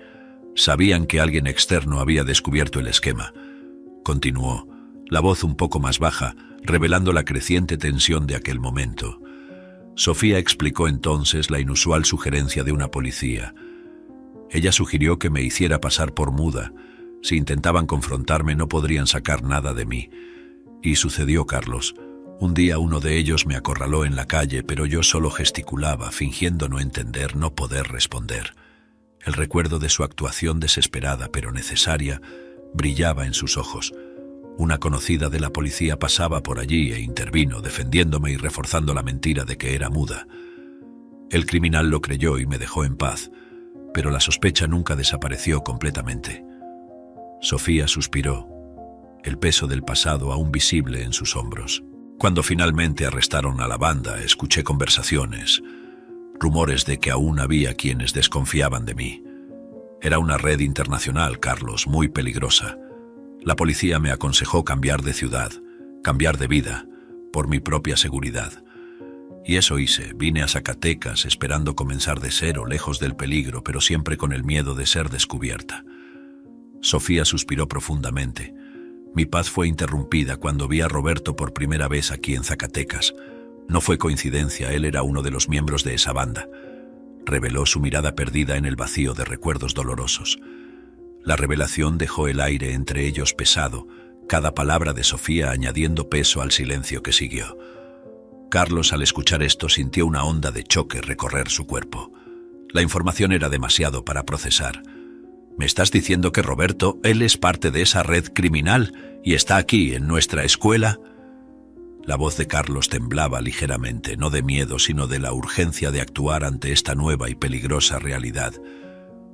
Sabían que alguien externo había descubierto el esquema. Continuó, la voz un poco más baja, revelando la creciente tensión de aquel momento. Sofía explicó entonces la inusual sugerencia de una policía. Ella sugirió que me hiciera pasar por muda. Si intentaban confrontarme no podrían sacar nada de mí. Y sucedió, Carlos. Un día uno de ellos me acorraló en la calle, pero yo solo gesticulaba, fingiendo no entender, no poder responder. El recuerdo de su actuación desesperada pero necesaria brillaba en sus ojos. Una conocida de la policía pasaba por allí e intervino, defendiéndome y reforzando la mentira de que era muda. El criminal lo creyó y me dejó en paz, pero la sospecha nunca desapareció completamente. Sofía suspiró, el peso del pasado aún visible en sus hombros. Cuando finalmente arrestaron a la banda, escuché conversaciones, rumores de que aún había quienes desconfiaban de mí. Era una red internacional, Carlos, muy peligrosa. La policía me aconsejó cambiar de ciudad, cambiar de vida, por mi propia seguridad. Y eso hice. Vine a Zacatecas esperando comenzar de cero, lejos del peligro, pero siempre con el miedo de ser descubierta. Sofía suspiró profundamente. Mi paz fue interrumpida cuando vi a Roberto por primera vez aquí en Zacatecas. No fue coincidencia, él era uno de los miembros de esa banda. Reveló su mirada perdida en el vacío de recuerdos dolorosos. La revelación dejó el aire entre ellos pesado, cada palabra de Sofía añadiendo peso al silencio que siguió. Carlos, al escuchar esto, sintió una onda de choque recorrer su cuerpo. La información era demasiado para procesar. ¿Me estás diciendo que Roberto, él es parte de esa red criminal y está aquí en nuestra escuela? La voz de Carlos temblaba ligeramente, no de miedo, sino de la urgencia de actuar ante esta nueva y peligrosa realidad.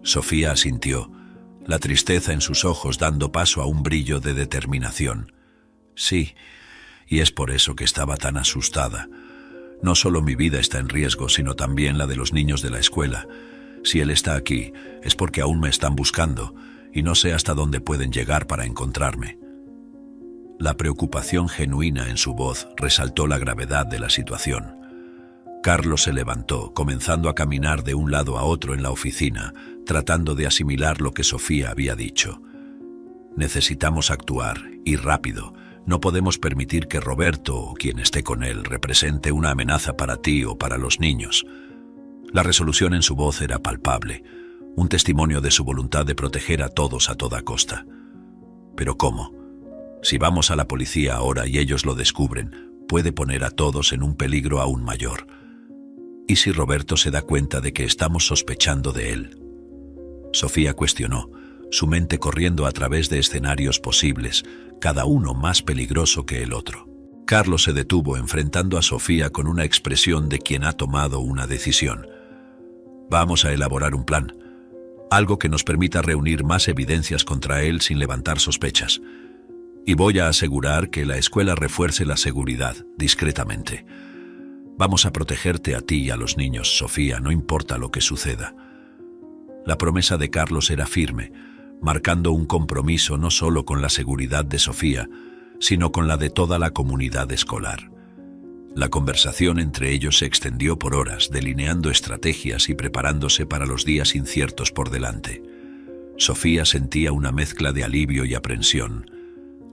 Sofía asintió, la tristeza en sus ojos dando paso a un brillo de determinación. Sí, y es por eso que estaba tan asustada. No solo mi vida está en riesgo, sino también la de los niños de la escuela. Si él está aquí, es porque aún me están buscando, y no sé hasta dónde pueden llegar para encontrarme. La preocupación genuina en su voz resaltó la gravedad de la situación. Carlos se levantó, comenzando a caminar de un lado a otro en la oficina, tratando de asimilar lo que Sofía había dicho. Necesitamos actuar, y rápido. No podemos permitir que Roberto o quien esté con él represente una amenaza para ti o para los niños. La resolución en su voz era palpable, un testimonio de su voluntad de proteger a todos a toda costa. ¿Pero cómo? Si vamos a la policía ahora y ellos lo descubren, puede poner a todos en un peligro aún mayor. ¿Y si Roberto se da cuenta de que estamos sospechando de él? Sofía cuestionó, su mente corriendo a través de escenarios posibles, cada uno más peligroso que el otro. Carlos se detuvo enfrentando a Sofía con una expresión de quien ha tomado una decisión. Vamos a elaborar un plan, algo que nos permita reunir más evidencias contra él sin levantar sospechas. Y voy a asegurar que la escuela refuerce la seguridad, discretamente. Vamos a protegerte a ti y a los niños, Sofía, no importa lo que suceda. La promesa de Carlos era firme, marcando un compromiso no solo con la seguridad de Sofía, sino con la de toda la comunidad escolar. La conversación entre ellos se extendió por horas, delineando estrategias y preparándose para los días inciertos por delante. Sofía sentía una mezcla de alivio y aprensión.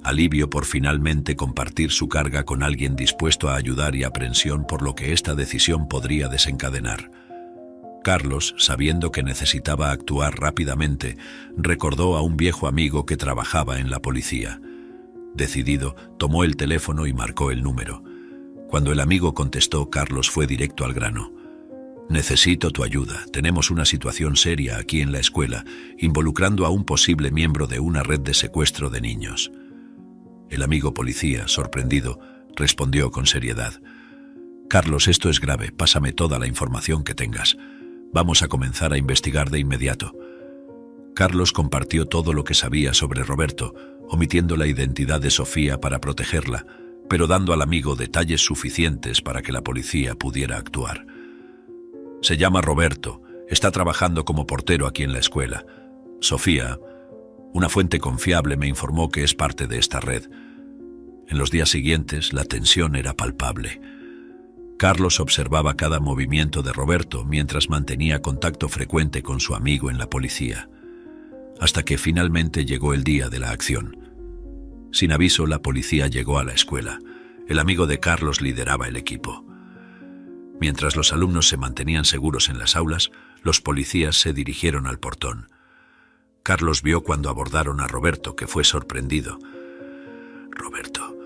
Alivio por finalmente compartir su carga con alguien dispuesto a ayudar y aprensión por lo que esta decisión podría desencadenar. Carlos, sabiendo que necesitaba actuar rápidamente, recordó a un viejo amigo que trabajaba en la policía. Decidido, tomó el teléfono y marcó el número. Cuando el amigo contestó, Carlos fue directo al grano. Necesito tu ayuda. Tenemos una situación seria aquí en la escuela, involucrando a un posible miembro de una red de secuestro de niños. El amigo policía, sorprendido, respondió con seriedad. Carlos, esto es grave. Pásame toda la información que tengas. Vamos a comenzar a investigar de inmediato. Carlos compartió todo lo que sabía sobre Roberto, omitiendo la identidad de Sofía para protegerla, pero dando al amigo detalles suficientes para que la policía pudiera actuar. Se llama Roberto, está trabajando como portero aquí en la escuela. Sofía, una fuente confiable, me informó que es parte de esta red. En los días siguientes, la tensión era palpable. Carlos observaba cada movimiento de Roberto mientras mantenía contacto frecuente con su amigo en la policía, hasta que finalmente llegó el día de la acción. Sin aviso, la policía llegó a la escuela. El amigo de Carlos lideraba el equipo. Mientras los alumnos se mantenían seguros en las aulas, los policías se dirigieron al portón. Carlos vio cuando abordaron a Roberto, que fue sorprendido. Roberto,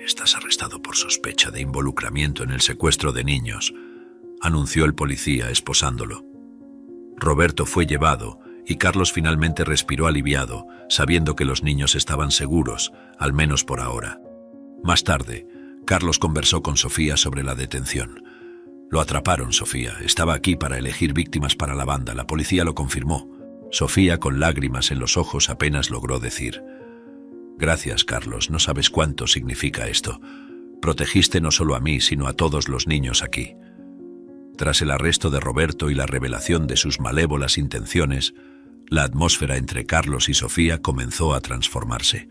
estás arrestado por sospecha de involucramiento en el secuestro de niños, anunció el policía esposándolo. Roberto fue llevado y Carlos finalmente respiró aliviado, sabiendo que los niños estaban seguros, al menos por ahora. Más tarde, Carlos conversó con Sofía sobre la detención. Lo atraparon, Sofía. Estaba aquí para elegir víctimas para la banda. La policía lo confirmó. Sofía, con lágrimas en los ojos, apenas logró decir: Gracias, Carlos. No sabes cuánto significa esto. Protegiste no solo a mí, sino a todos los niños aquí. Tras el arresto de Roberto y la revelación de sus malévolas intenciones, la atmósfera entre Carlos y Sofía comenzó a transformarse.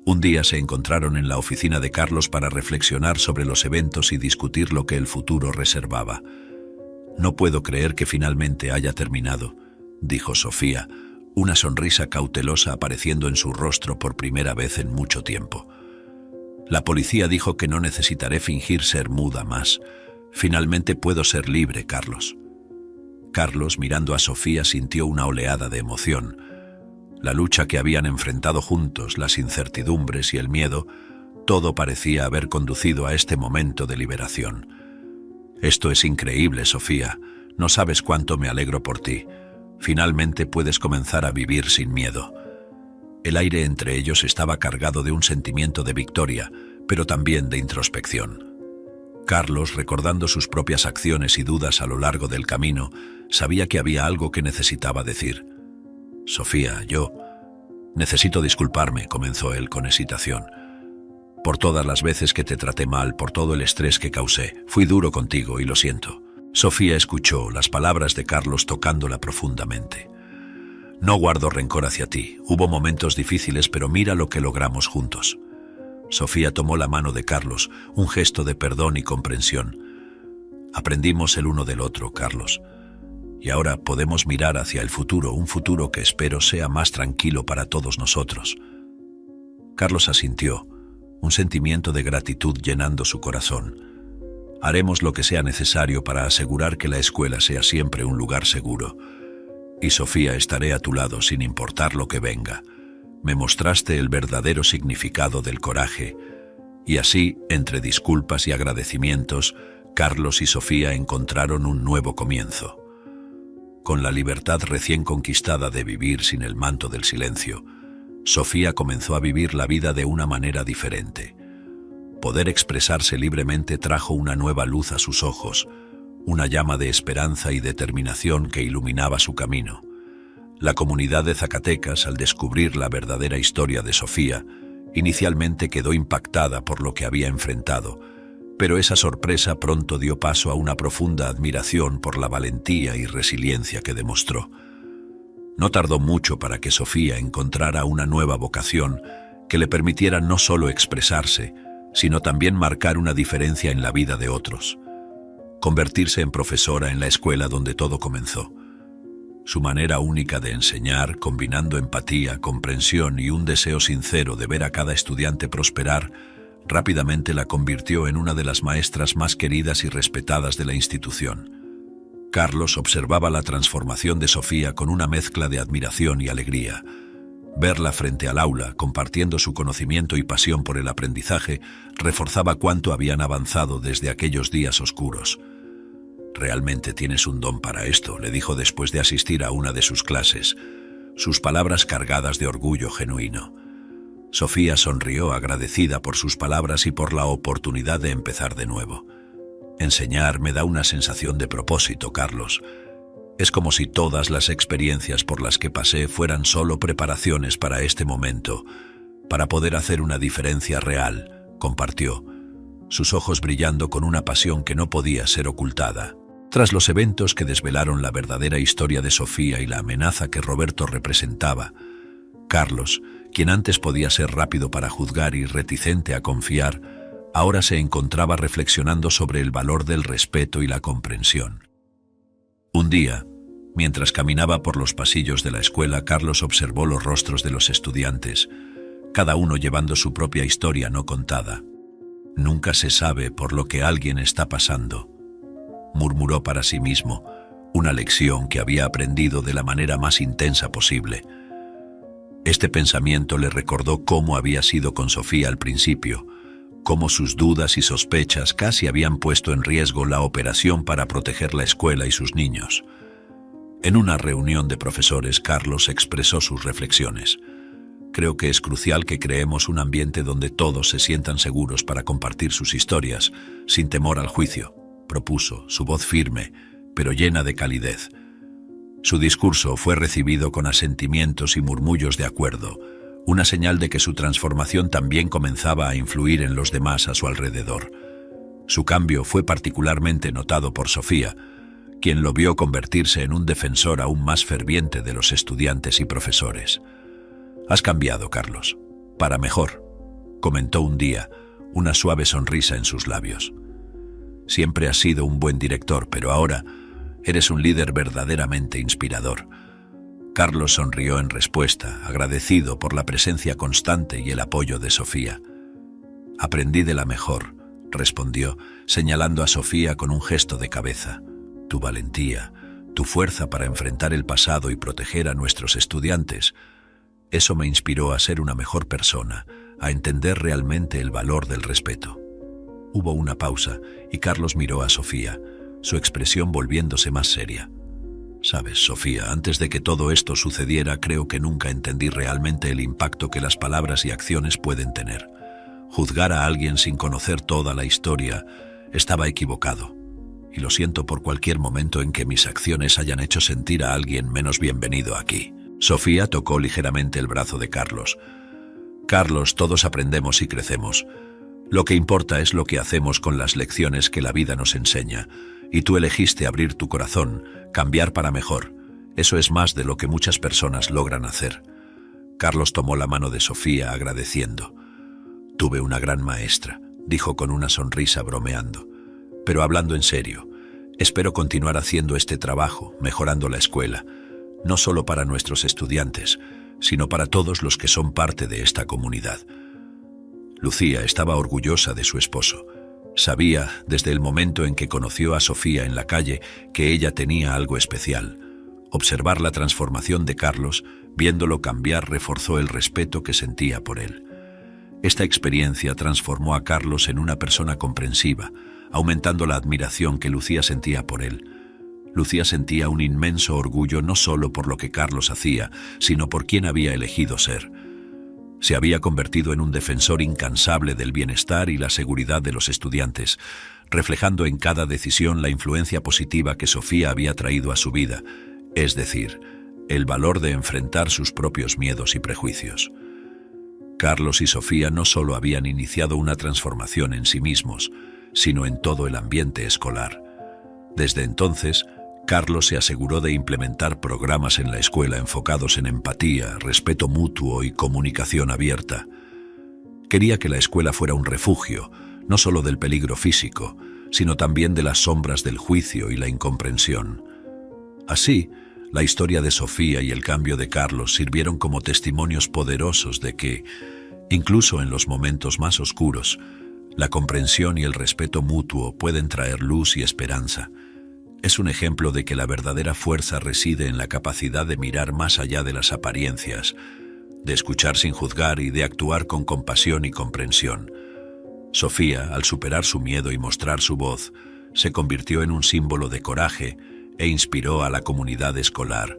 Un día se encontraron en la oficina de Carlos para reflexionar sobre los eventos y discutir lo que el futuro reservaba. No puedo creer que finalmente haya terminado, dijo Sofía, una sonrisa cautelosa apareciendo en su rostro por primera vez en mucho tiempo. La policía dijo que no necesitaré fingir ser muda más. Finalmente puedo ser libre, Carlos. Carlos, mirando a Sofía, sintió una oleada de emoción. La lucha que habían enfrentado juntos, las incertidumbres y el miedo, todo parecía haber conducido a este momento de liberación. Esto es increíble, Sofía. No sabes cuánto me alegro por ti. Finalmente puedes comenzar a vivir sin miedo. El aire entre ellos estaba cargado de un sentimiento de victoria, pero también de introspección. Carlos, recordando sus propias acciones y dudas a lo largo del camino, sabía que había algo que necesitaba decir. «Sofía, yo necesito disculparme», comenzó él con hesitación. «Por todas las veces que te traté mal, por todo el estrés que causé. Fui duro contigo y lo siento». Sofía escuchó las palabras de Carlos tocándola profundamente. «No guardo rencor hacia ti. Hubo momentos difíciles, pero mira lo que logramos juntos». Sofía tomó la mano de Carlos, un gesto de perdón y comprensión. «Aprendimos el uno del otro, Carlos. Y ahora podemos mirar hacia el futuro, un futuro que espero sea más tranquilo para todos nosotros». Carlos asintió, un sentimiento de gratitud llenando su corazón. «Haremos lo que sea necesario para asegurar que la escuela sea siempre un lugar seguro. Y Sofía, estaré a tu lado sin importar lo que venga. Me mostraste el verdadero significado del coraje». Y así, entre disculpas y agradecimientos, Carlos y Sofía encontraron un nuevo comienzo. Con la libertad recién conquistada de vivir sin el manto del silencio, Sofía comenzó a vivir la vida de una manera diferente. Poder expresarse libremente trajo una nueva luz a sus ojos, una llama de esperanza y determinación que iluminaba su camino. La comunidad de Zacatecas, al descubrir la verdadera historia de Sofía, inicialmente quedó impactada por lo que había enfrentado, pero esa sorpresa pronto dio paso a una profunda admiración por la valentía y resiliencia que demostró. No tardó mucho para que Sofía encontrara una nueva vocación que le permitiera no solo expresarse, sino también marcar una diferencia en la vida de otros. Convertirse en profesora en la escuela donde todo comenzó. Su manera única de enseñar, combinando empatía, comprensión y un deseo sincero de ver a cada estudiante prosperar, rápidamente la convirtió en una de las maestras más queridas y respetadas de la institución. Carlos observaba la transformación de Sofía con una mezcla de admiración y alegría. Verla frente al aula, compartiendo su conocimiento y pasión por el aprendizaje, reforzaba cuánto habían avanzado desde aquellos días oscuros. «Realmente tienes un don para esto», le dijo después de asistir a una de sus clases, sus palabras cargadas de orgullo genuino. Sofía sonrió agradecida por sus palabras y por la oportunidad de empezar de nuevo. «Enseñar me da una sensación de propósito, Carlos. Es como si todas las experiencias por las que pasé fueran solo preparaciones para este momento, para poder hacer una diferencia real», compartió, sus ojos brillando con una pasión que no podía ser ocultada. Tras los eventos que desvelaron la verdadera historia de Sofía y la amenaza que Roberto representaba, Carlos, quien antes podía ser rápido para juzgar y reticente a confiar, ahora se encontraba reflexionando sobre el valor del respeto y la comprensión. Un día, mientras caminaba por los pasillos de la escuela, Carlos observó los rostros de los estudiantes, cada uno llevando su propia historia no contada. «Nunca se sabe por lo que alguien está pasando», murmuró para sí mismo, una lección que había aprendido de la manera más intensa posible. Este pensamiento le recordó cómo había sido con Sofía al principio, cómo sus dudas y sospechas casi habían puesto en riesgo la operación para proteger la escuela y sus niños. En una reunión de profesores, Carlos expresó sus reflexiones. «Creo que es crucial que creemos un ambiente donde todos se sientan seguros para compartir sus historias, sin temor al juicio», propuso, su voz firme, pero llena de calidez. Su discurso fue recibido con asentimientos y murmullos de acuerdo, una señal de que su transformación también comenzaba a influir en los demás a su alrededor. Su cambio fue particularmente notado por Sofía, quien lo vio convertirse en un defensor aún más ferviente de los estudiantes y profesores. «Has cambiado, Carlos, para mejor», comentó un día, una suave sonrisa en sus labios. «Siempre has sido un buen director, pero ahora eres un líder verdaderamente inspirador». Carlos sonrió en respuesta, agradecido por la presencia constante y el apoyo de Sofía. «Aprendí de la mejor», respondió, señalando a Sofía con un gesto de cabeza. «Tu valentía, tu fuerza para enfrentar el pasado y proteger a nuestros estudiantes, eso me inspiró a ser una mejor persona, a entender realmente el valor del respeto». Hubo una pausa y Carlos miró a Sofía, su expresión volviéndose más seria. «Sabes, Sofía, antes de que todo esto sucediera, creo que nunca entendí realmente el impacto que las palabras y acciones pueden tener. Juzgar a alguien sin conocer toda la historia estaba equivocado. Y lo siento por cualquier momento en que mis acciones hayan hecho sentir a alguien menos bienvenido aquí. Sofía tocó ligeramente el brazo de Carlos. Carlos, todos aprendemos y crecemos. Lo que importa es lo que hacemos con las lecciones que la vida nos enseña. Y tú elegiste abrir tu corazón, cambiar para mejor. Eso es más de lo que muchas personas logran hacer. Carlos tomó la mano de Sofía agradeciendo. Tuve una gran maestra, dijo con una sonrisa bromeando. Pero hablando en serio, espero continuar haciendo este trabajo, mejorando la escuela, no solo para nuestros estudiantes, sino para todos los que son parte de esta comunidad. Lucía estaba orgullosa de su esposo. Sabía, desde el momento en que conoció a Sofía en la calle, que ella tenía algo especial. Observar la transformación de Carlos, viéndolo cambiar, reforzó el respeto que sentía por él. Esta experiencia transformó a Carlos en una persona comprensiva, aumentando la admiración que Lucía sentía por él. Lucía sentía un inmenso orgullo no solo por lo que Carlos hacía, sino por quien había elegido ser. Se había convertido en un defensor incansable del bienestar y la seguridad de los estudiantes, reflejando en cada decisión la influencia positiva que Sofía había traído a su vida, es decir, el valor de enfrentar sus propios miedos y prejuicios. Carlos y Sofía no solo habían iniciado una transformación en sí mismos, sino en todo el ambiente escolar. Desde entonces, Carlos se aseguró de implementar programas en la escuela enfocados en empatía, respeto mutuo y comunicación abierta. Quería que la escuela fuera un refugio, no solo del peligro físico, sino también de las sombras del juicio y la incomprensión. Así, la historia de Sofía y el cambio de Carlos sirvieron como testimonios poderosos de que, incluso en los momentos más oscuros, la comprensión y el respeto mutuo pueden traer luz y esperanza. Es un ejemplo de que la verdadera fuerza reside en la capacidad de mirar más allá de las apariencias, de escuchar sin juzgar y de actuar con compasión y comprensión. Sofía, al superar su miedo y mostrar su voz, se convirtió en un símbolo de coraje e inspiró a la comunidad escolar.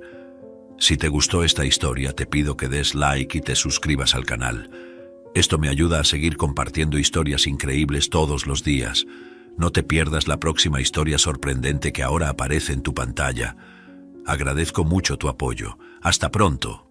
Si te gustó esta historia, te pido que des like y te suscribas al canal. Esto me ayuda a seguir compartiendo historias increíbles todos los días. No te pierdas la próxima historia sorprendente que ahora aparece en tu pantalla. Agradezco mucho tu apoyo. Hasta pronto.